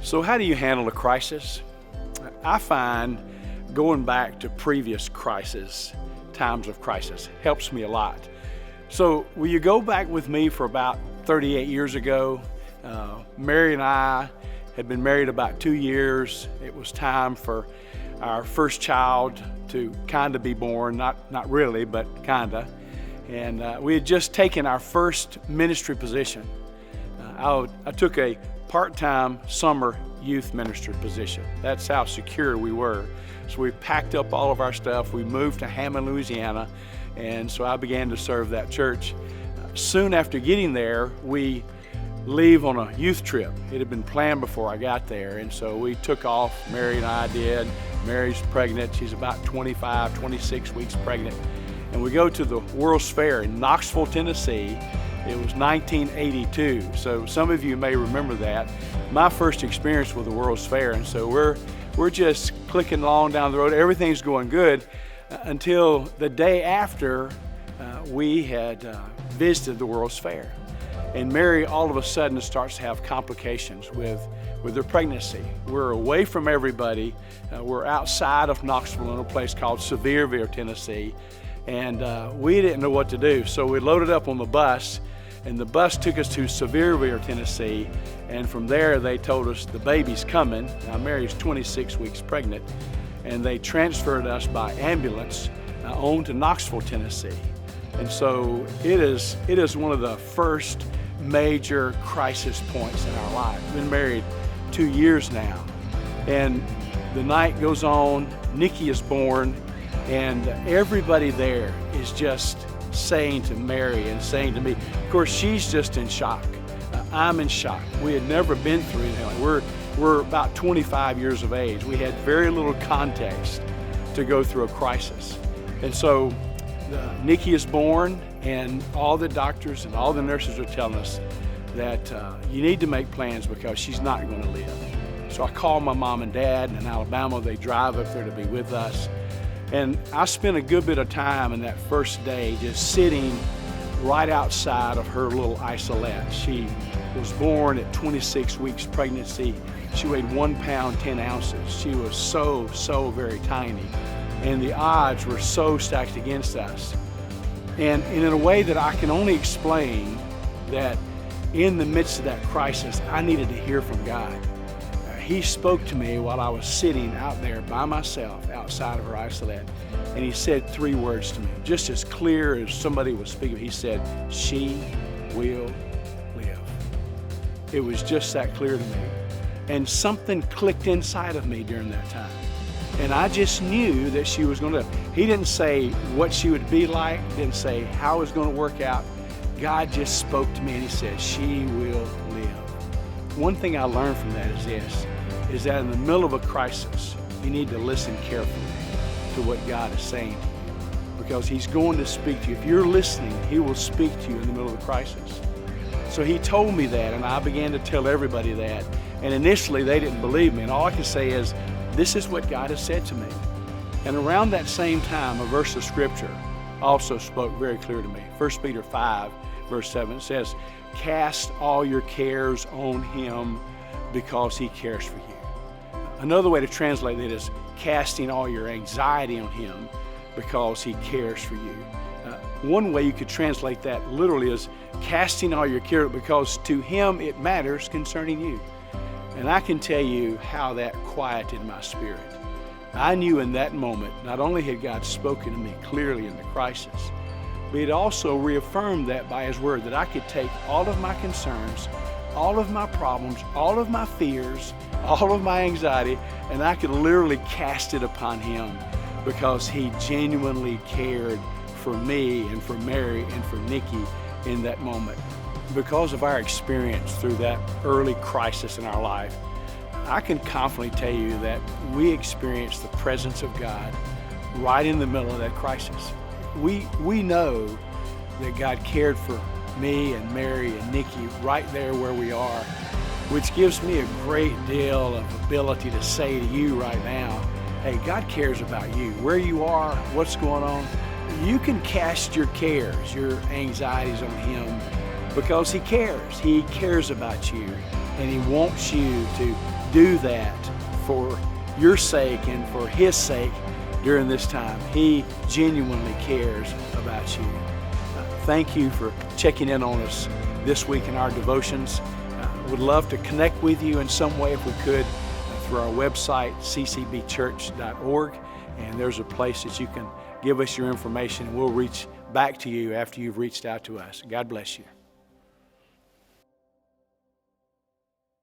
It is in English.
So how do you handle a crisis? I find going back to previous times of crisis, helps me a lot. So will you go back with me for about 38 years ago? Mary and I had been married about 2 years. It was time for our first child to kind of be born, not really, but kind of. And we had just taken our first ministry position. I took a part-time summer youth minister position. That's how secure we were. So we packed up all of our stuff. We moved to Hammond, Louisiana, and so I began to serve that church. Soon after getting there, we leave on a youth trip. It had been planned before I got there, and so we took off. Mary and I did. Mary's pregnant. She's about 25, 26 weeks pregnant. And we go to the World's Fair in Knoxville, Tennessee. It was 1982, so some of you may remember that. My first experience with the World's Fair, and so we're just clicking along down the road. Everything's going good until the day after we had visited the World's Fair. And Mary all of a sudden starts to have complications with her pregnancy. We're away from everybody. We're outside of Knoxville in a place called Sevierville, Tennessee. And we didn't know what to do. So we loaded up on the bus, and the bus took us to Sevierville, Tennessee. And from there, they told us the baby's coming. Now, Mary's 26 weeks pregnant. And they transferred us by ambulance on to Knoxville, Tennessee. And so it is one of the first major crisis points in our life. We've been married 2 years now. And the night goes on, Nikki is born, and everybody there is just saying to Mary and saying to me, of course, she's just in shock. I'm in shock. We had never been through anything. We're about 25 years of age. We had very little context to go through a crisis. And so Nikki is born, and all the doctors and all the nurses are telling us that you need to make plans because she's not going to live. So I called my mom and dad in Alabama. They drive up there to be with us. And I spent a good bit of time in that first day just sitting right outside of her little isolette. She was born at 26 weeks pregnancy. She weighed 1 pound, 10 ounces. She was so very tiny. And the odds were so stacked against us. And in a way that I can only explain that in the midst of that crisis, I needed to hear from God. He spoke to me while I was sitting out there by myself outside of her isolette, and he said 3 words to me, just as clear as somebody was speaking. He said, "She will live." It was just that clear to me. And something clicked inside of me during that time. And I just knew that she was going to live. He didn't say what she would be like, didn't say how it was going to work out. God just spoke to me and he said, "She will live." One thing I learned from that is this, is that in the middle of a crisis, you need to listen carefully to what God is saying to you, because he's going to speak to you. If you're listening, he will speak to you in the middle of the crisis. So he told me that, and I began to tell everybody that. And initially, they didn't believe me. And all I can say is, this is what God has said to me. And around that same time, a verse of Scripture also spoke very clear to me. 1 Peter 5, verse 7 says, "Cast all your cares on him because he cares for you." Another way to translate that is casting all your anxiety on him because he cares for you. One way you could translate that literally is casting all your care because to him it matters concerning you. And I can tell you how that quieted my spirit. I knew in that moment, not only had God spoken to me clearly in the crisis, but it also reaffirmed that by his word, that I could take all of my concerns, all of my problems, all of my fears, all of my anxiety, and I could literally cast it upon him because he genuinely cared for me and for Mary and for Nikki in that moment. Because of our experience through that early crisis in our life, I can confidently tell you that we experienced the presence of God right in the middle of that crisis. We know that God cared for me and Mary and Nikki right there where we are, which gives me a great deal of ability to say to you right now, hey, God cares about you. Where you are, what's going on, you can cast your cares, your anxieties on him because he cares. He cares about you, and he wants you to do that for your sake and for His sake during this time. He genuinely cares about you. Thank you for checking in on us this week in our devotions. Would love to connect with you in some way if we could through our website, ccbchurch.org. And there's a place that you can give us your information, and we'll reach back to you after you've reached out to us. God bless you.